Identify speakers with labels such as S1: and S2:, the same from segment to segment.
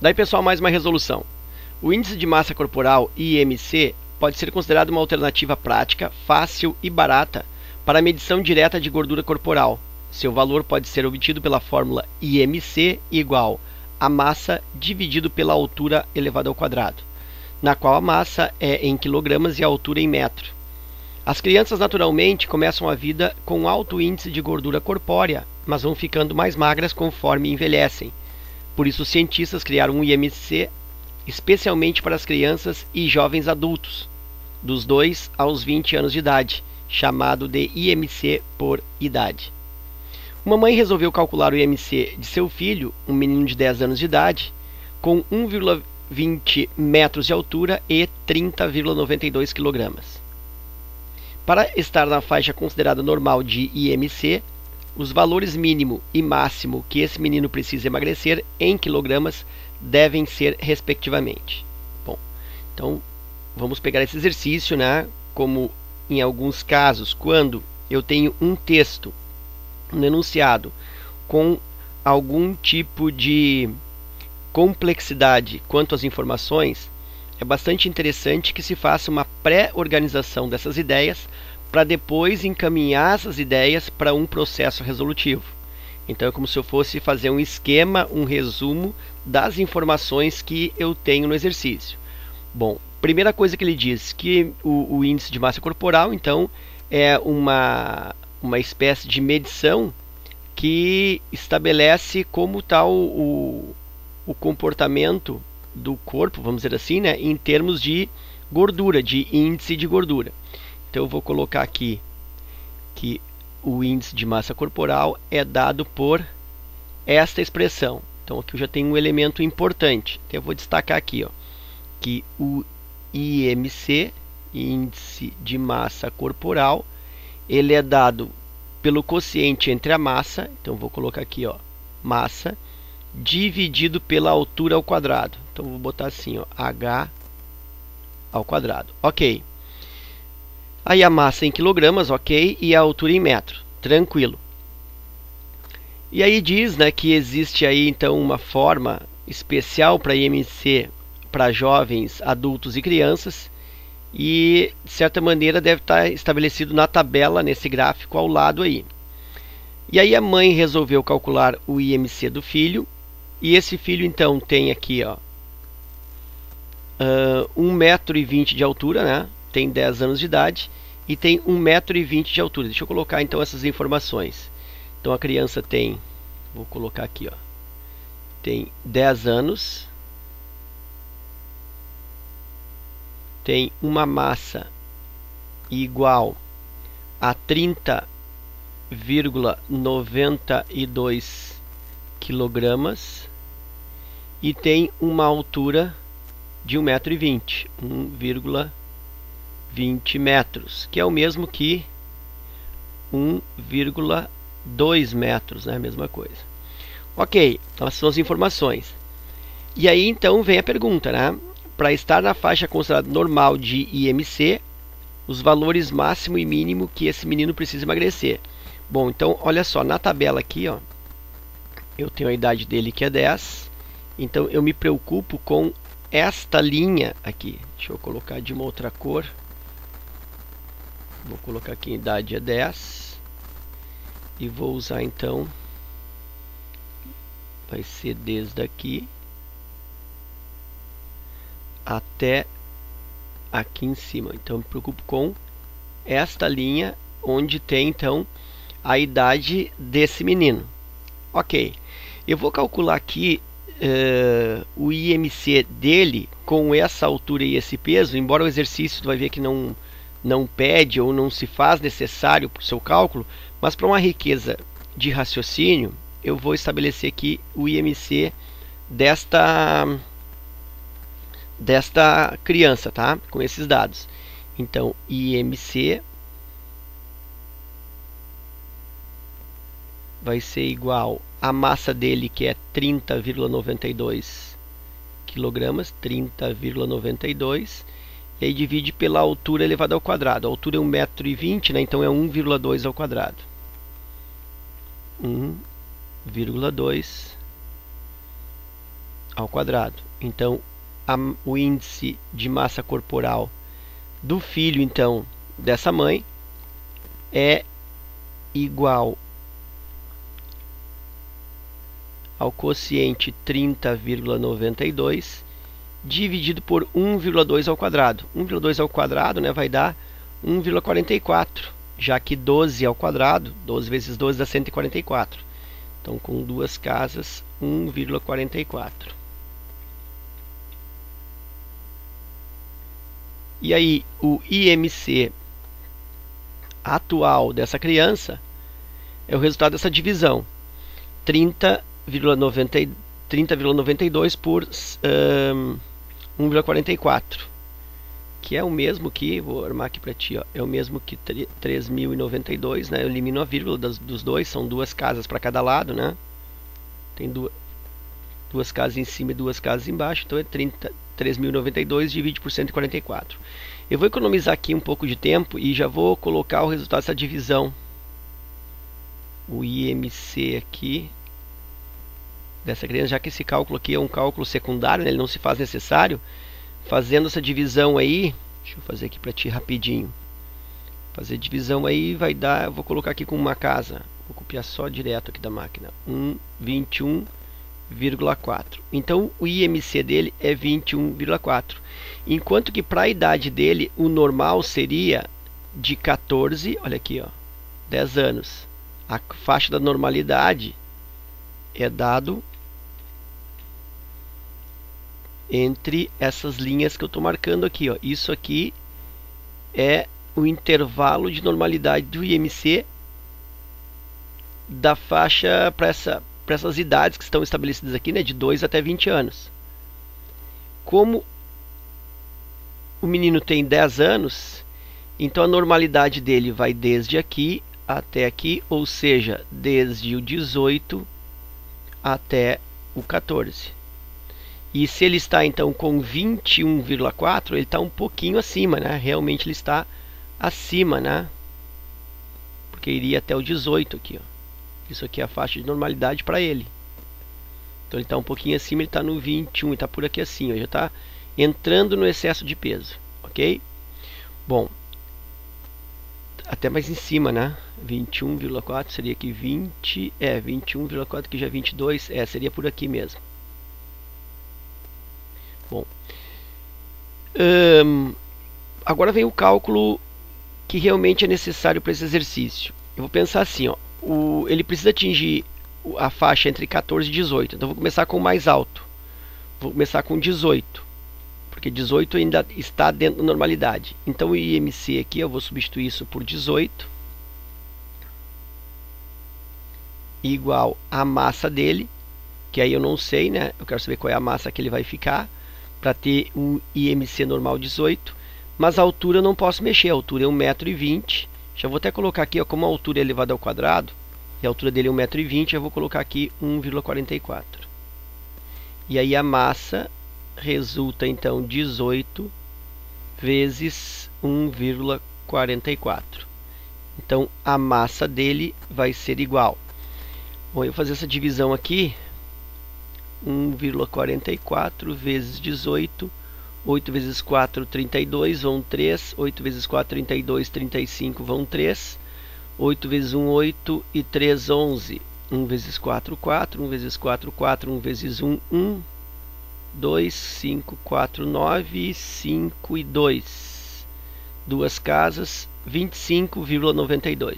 S1: Daí, pessoal, mais uma resolução. O índice de massa corporal, IMC, pode ser considerado uma alternativa prática, fácil e barata para a medição direta de gordura corporal. Seu valor pode ser obtido pela fórmula IMC igual a massa dividido pela altura elevado ao quadrado, na qual a massa é em quilogramas e a altura em metro. As crianças naturalmente começam a vida com alto índice de gordura corpórea, mas vão ficando mais magras conforme envelhecem. Por isso, os cientistas criaram um IMC especialmente para as crianças e jovens adultos, dos 2 aos 20 anos de idade, chamado de IMC por idade. Uma mãe resolveu calcular o IMC de seu filho, um menino de 10 anos de idade, com 1,20 metros de altura e 30,92 kg. Para estar na faixa considerada normal de IMC, os valores mínimo e máximo que esse menino precisa emagrecer em quilogramas devem ser respectivamente. Bom, então vamos pegar esse exercício, né? Como em alguns casos, quando eu tenho um texto, um enunciado com algum tipo de complexidade quanto às informações, é bastante interessante que se faça uma pré-organização dessas ideias para depois encaminhar essas ideias para um processo resolutivo. Então é como se eu fosse fazer um esquema, um resumo das informações que eu tenho no exercício. Bom, primeira coisa que ele diz que o índice de massa corporal, então, é uma espécie de medição que estabelece como está o comportamento do corpo, vamos dizer assim, né, em termos de gordura, de índice de gordura. Então eu vou colocar aqui que o índice de massa corporal é dado por esta expressão. Então aqui eu já tenho um elemento importante. Então eu vou destacar aqui, ó, que o IMC, índice de massa corporal, ele é dado pelo quociente entre a massa, então vou colocar aqui, ó, massa, dividido pela altura ao quadrado. Então vou botar assim, ó, H ao quadrado. Ok. Aí a massa em quilogramas, ok, e a altura em metro, tranquilo. E aí diz, né, que existe aí então uma forma especial para IMC para jovens, adultos e crianças, e de certa maneira deve estar estabelecido na tabela, nesse gráfico ao lado aí. E aí a mãe resolveu calcular o IMC do filho, e esse filho então tem aqui, ó, 1,20 m de altura, né? Tem 10 anos de idade e tem 1,20 m de altura. Deixa eu colocar então essas informações. Então a criança tem, vou colocar aqui, ó, tem 10 anos, tem uma massa igual a 30,92 kg e tem uma altura de 1,20 m, 1,20 metros, que é o mesmo que 1,2 metros, né? A mesma coisa. Ok, então essas são as informações. E aí então vem a pergunta, né? Para estar na faixa considerada normal de IMC, os valores máximo e mínimo que esse menino precisa emagrecer. Bom, então olha só, na tabela aqui, ó, eu tenho a idade dele que é 10, então eu me preocupo com esta linha aqui. Deixa eu colocar de uma outra cor. Vou colocar aqui, a idade é 10. E vou usar então, vai ser desde aqui até aqui em cima. Então eu me preocupo com esta linha onde tem então a idade desse menino. Ok, eu vou calcular aqui o IMC dele com essa altura e esse peso, embora o exercício tu vai ver que não pede ou não se faz necessário para o seu cálculo, mas para uma riqueza de raciocínio eu vou estabelecer aqui o IMC desta criança, tá? Com esses dados. Então IMC vai ser igual a massa dele, que é 30,92 kg, 30,92, e aí divide pela altura elevada ao quadrado. A altura é 1,20 m, né? Então é 1,2 ao quadrado. 1,2 ao quadrado. Então, o índice de massa corporal do filho, então, dessa mãe é igual ao quociente 30,92 dividido por 1,2 ao quadrado. 1,2 ao quadrado, né, vai dar 1,44, já que 12 ao quadrado, 12 vezes 12 dá 144. Então, com duas casas, 1,44. E aí, o IMC atual dessa criança é o resultado dessa divisão. 30,92 por 1,44, que é o mesmo que, vou armar aqui para ti, ó, é o mesmo que 3.092, né? Eu elimino a vírgula dos dois, são duas casas para cada lado, né? Tem duas casas em cima e duas casas embaixo, então é 3.092 divide por 144. Eu vou economizar aqui um pouco de tempo e já vou colocar o resultado dessa divisão. O IMC aqui dessa criança, já que esse cálculo aqui é um cálculo secundário, né, ele não se faz necessário. Fazendo essa divisão aí, deixa eu fazer aqui para ti rapidinho. Fazer divisão aí vai dar, eu vou colocar aqui com uma casa, vou copiar só direto aqui da máquina, 21,4. Então o IMC dele é 21,4. Enquanto que para a idade dele, o normal seria de 14, olha aqui, ó, 10 anos. A faixa da normalidade é dado entre essas linhas que eu estou marcando aqui, ó. Isso aqui é o intervalo de normalidade do IMC da faixa para essas idades que estão estabelecidas aqui, né, de 2 até 20 anos. Como o menino tem 10 anos, então a normalidade dele vai desde aqui até aqui, ou seja, desde o 18 até o 14. E se ele está então com 21,4, ele está um pouquinho acima, né? Realmente ele está acima, né? Porque iria até o 18 aqui, ó. Isso aqui é a faixa de normalidade para ele. Então ele está um pouquinho acima, ele está no 21, ele está por aqui assim, ó, já está entrando no excesso de peso, ok? Bom, até mais em cima, né? 21,4 seria aqui 21,4 que já é 22, seria por aqui mesmo. Bom, agora vem o cálculo que realmente é necessário para esse exercício. Eu vou pensar assim, ó, ele precisa atingir a faixa entre 14 e 18, então vou começar com o mais alto. Vou começar com 18, porque 18 ainda está dentro da normalidade. Então o IMC aqui eu vou substituir isso por 18, igual a massa dele, que aí eu não sei, né? Eu quero saber qual é a massa que ele vai ficar, para ter um IMC normal 18, mas a altura eu não posso mexer, a altura é 1,20 m. Já vou até colocar aqui, ó, como a altura é elevada ao quadrado, e a altura dele é 1,20 m, eu vou colocar aqui 1,44. E aí a massa resulta então 18 vezes 1,44. Então a massa dele vai ser igual. Bom, eu vou fazer essa divisão aqui. 1,44 vezes 18, 8 vezes 4, 32, vão 3, 8 vezes 4, 32, 35, vão 3, 8 vezes 1, 8 e 3, 11, 1 vezes 4, 4, 1 vezes 4, 4, 1 vezes 1, 1, 2, 5, 4, 9, 5 e 2, duas casas, 25,92.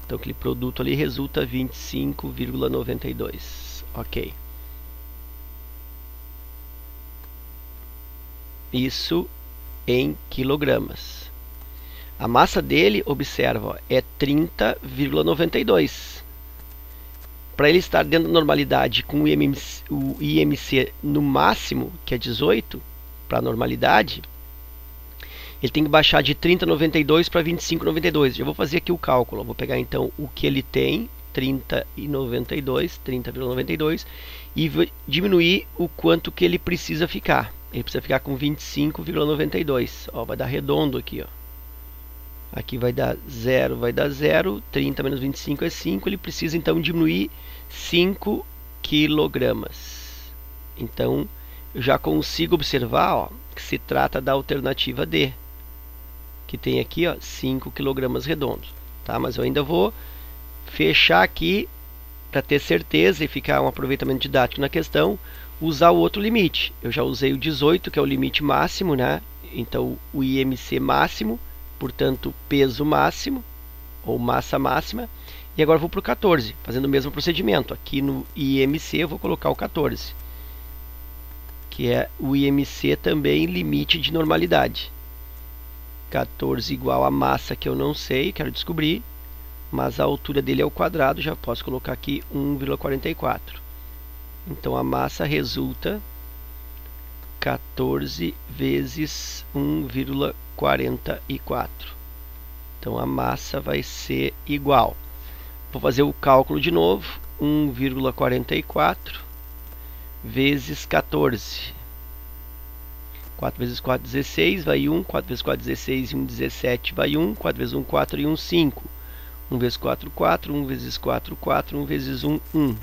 S1: Então aquele produto ali resulta 25,92, ok. Isso em quilogramas. A massa dele, observa, ó, é 30,92. Para ele estar dentro da normalidade com o IMC no máximo, que é 18, para a normalidade, ele tem que baixar de 30,92 para 25,92. Eu vou fazer aqui o cálculo. Eu vou pegar então o que ele tem, 30,92, e vou diminuir o quanto que ele precisa ficar. Ele precisa ficar com 25,92. Ó, vai dar redondo aqui, ó. Aqui vai dar 0, 30 menos 25 é 5. Ele precisa então diminuir 5 quilogramas. Então, eu já consigo observar, ó, que se trata da alternativa D, que tem aqui, ó, 5 kg redondos, tá? Mas eu ainda vou fechar aqui para ter certeza e ficar um aproveitamento didático na questão, usar o outro limite. Eu já usei o 18, que é o limite máximo, né? Então, o IMC máximo, portanto, peso máximo, ou massa máxima. E agora eu vou para o 14, fazendo o mesmo procedimento. Aqui no IMC eu vou colocar o 14, que é o IMC também limite de normalidade. 14 igual a massa, que eu não sei, quero descobrir, mas a altura dele é o quadrado, já posso colocar aqui 1,44. Então a massa resulta 14 vezes 1,44. Então a massa vai ser igual. Vou fazer o cálculo de novo. 1,44 vezes 14. 4 vezes 4, 16, vai 1. 4 vezes 4, 16 e 1, 17, vai 1. 4 vezes 1, 4 e 1, 5. 1 vezes 4, 4. 1 vezes 4, 4. 1 vezes 1, 1.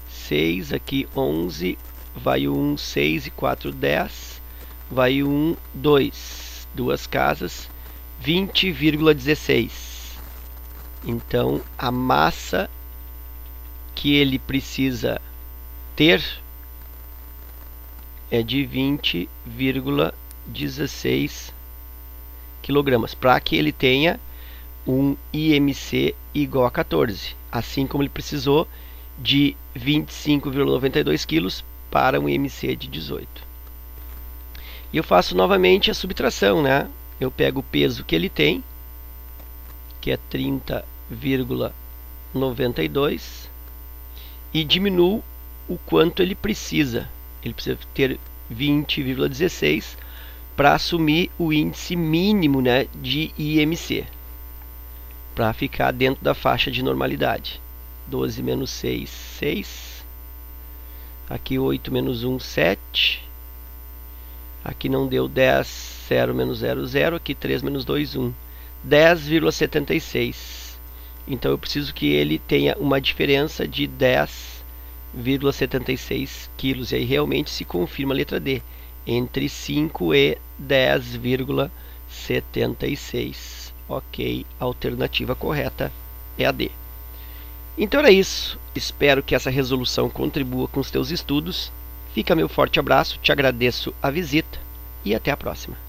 S1: 6, aqui 11, vai 1, 6 e 4, 10. Vai 1, 2. Duas casas, 20,16. Então, a massa que ele precisa ter é de 20,16 kg, para que ele tenha um IMC igual a 14, assim como ele precisou de 25,92 kg para um IMC de 18. E eu faço novamente a subtração, né? Eu pego o peso que ele tem, que é 30,92, e diminuo o quanto ele precisa. Ele precisa ter 20,16 para assumir o índice mínimo, né, de IMC, para ficar dentro da faixa de normalidade. 12 menos 6, 6. Aqui 8 menos 1, 7. Aqui não deu 10, 0 menos 0, 0. Aqui 3 menos 2, 1. 10,76. Então eu preciso que ele tenha uma diferença de 10,76 quilos. E aí realmente se confirma a letra D, entre 5 e 10,76. Ok, a alternativa correta é a D. Então era isso. Espero que essa resolução contribua com os teus estudos. Fica meu forte abraço, te agradeço a visita e até a próxima.